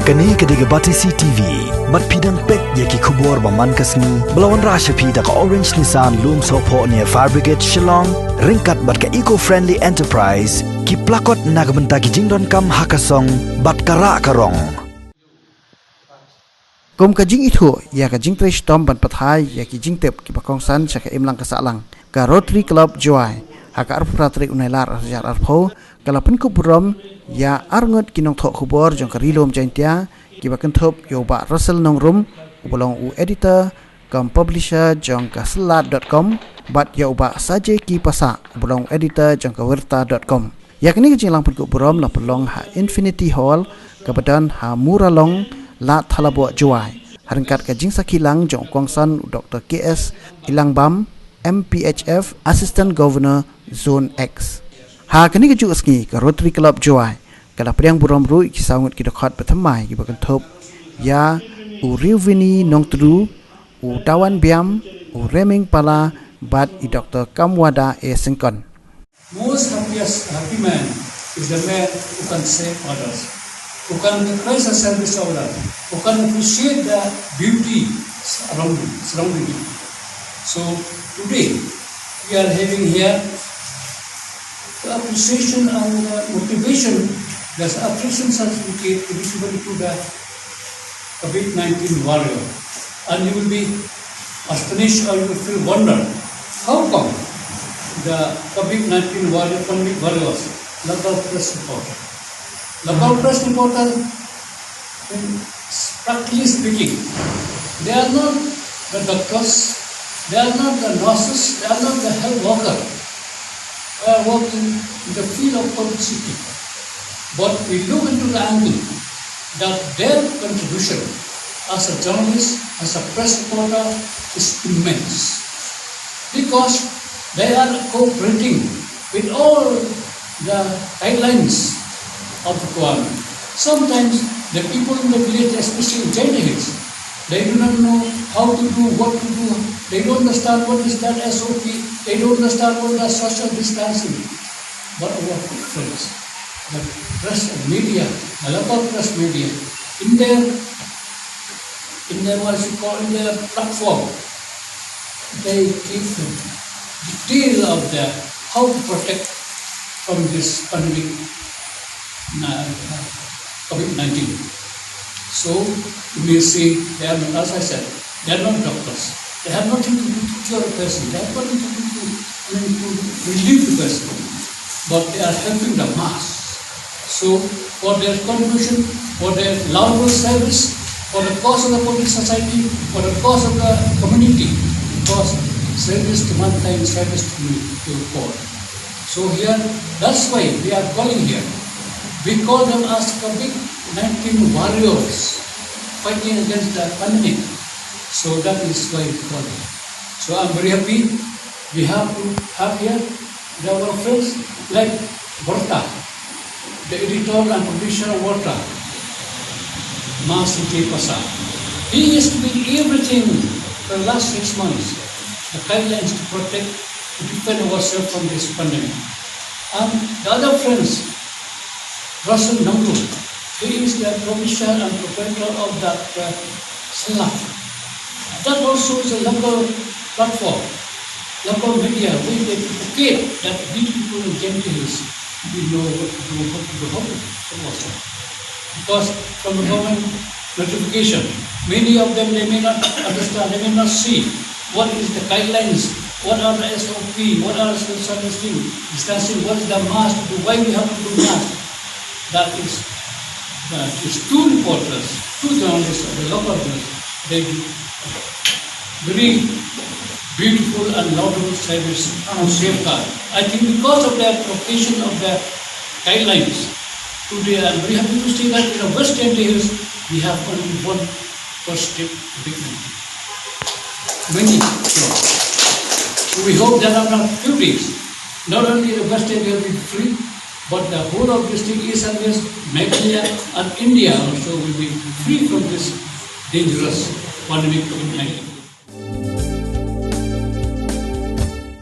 Kani kadiga Batisi TV, mat pidang pek yaki Khubor baman kasni, belawan rasha pida ka Orange Nissan Loom Sopo near Fire Brigade Shillong, ringkat bat ka eco-friendly enterprise, ki plakot nagbenta ki jingdon kam hakasong, bat kara karong. Kum ka jing itu, ya ka jing tresh tom ban pathai, ya ki jing tep ki bakong san sa ka imlang ka salang, ka Rotary Club Jowai, haka arf Rotary unailar arjar arfho, kala Pynkup Burom, ya Arngut ki Nongthoh Khubor jong ka Rilum Jaiñtia, ki bakentop yo ba Russell Nongrum, ubolong u editor, kam publisher jong ka selat.com, bat ya uba saje ki pasa, ubolong editor jong ka wirta.com. Ya kini ka jing lang Pynkup Burom la pelong ha Infinity Hall, kabadan ha Muralong, la thalabo Jowai, haringkat ka jing sakilang jong kwangsan Dr. KS Ilangbam, MPHF Assistant Governor Zone X. Ha kani ka juga ski ka Rotary Club Jowai, kala priang Burom ru ki saungut ki dekat pertamai ki bakentop ya u Riuvini Nongthoh u Dawan Biam u Reming Pala bat i Dr. Kamwada e Sengkon. Most happy man is the man who can save others, who can recognize the service of others, who can appreciate the beauty surrounding him. So today we are having here the appreciation and motivation. There's appreciation certificate to be given to the COVID-19 warrior, and you will be astonished or you will feel wonder. How come the COVID-19 warriors, local press reporter, practically speaking, they are not the doctors, they are not the nurses, they are not the health workers. They are working in the field of publicity. But we look into the angle that their contribution as a journalist, as a press reporter is immense. Because they are cooperating with all the guidelines of the government. Sometimes the people in the village, especially in Jaiñtia, they do not know how to do, what to do. They don't understand what is that SOP. They don't understand what is social distancing. But our friends, the press and media, the local press media, in their platform, they give detail of how to protect from this pandemic COVID-19. So you may say they are not, as I said, they are not doctors. They have nothing to do to cure a person. They have nothing to do to relieve the person. But they are helping the mass. So for their contribution, for their laudable service, for the cause of the public society, for the cause of the community, because service to mankind, service to the poor. So here, that's why we are calling here. We call them as COVID-19 warriors fighting against the pandemic. So that is why we call them. So I'm very happy we have to have here our friends like Warta, the editor and publisher of Warta, Masiti Pasa. He is doing everything for the last 6 months, the guidelines to protect, to defend ourselves from this pandemic. And the other friends, Russell Nongthoh, he is the publisher and proprietor of that Selat. That also is a local platform, local media, where they advocate that we people in Jaiñtia we know what to do, how to do. Because from the government notification, many of them they may not understand, they may not see what is the guidelines, what are the SOP, what are the social distancing, what is the mask to do, why we have to do mask. That is two reporters, two journalists of the local news, they do very beautiful and laudable service and safeguard. I think because of their application of the guidelines, today I am very happy to say that in the West Jaiñtia we have only one first step treatment. Many sure. So we hope that after a few days, not only the West Jaiñtia will be free, but the whole of district East and West, Meghalaya and India also will be free from this dangerous pandemic COVID-19.